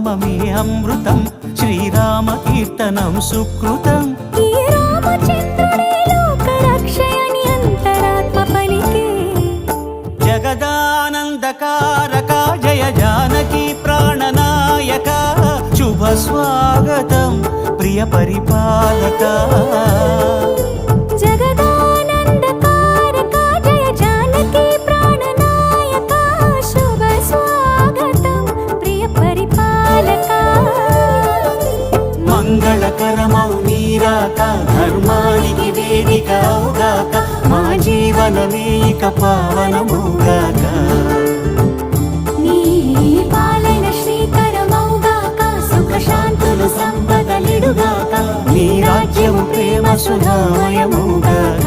నామమే అమృతం, శ్రీరామ కీర్తనం సుకృతం. ఈ రామచంద్రుడే లోకరక్షయని అంతరాత్మ పలికే. జగదానందకారక జయ జానకి ప్రాణనాయక, శుభ స్వాగతం ప్రియ పరిపాలక. జగదానందకారక జయ జానకి ప్రాణనాయక, శుభ స్వాగతం ప్రియ పరిపాలక. మంగళకరమౌ నీరాక, ధర్మానికి వేదిక అవుగాక, మా జీవనమే ఇక పావనమౌగాక. నీ పాలన శ్రీకరమౌగాక, సుఖ శాంతులు సంపదలిడుగాక, నీ రాజ్యము ప్రేమ సుధామయమౌగాక.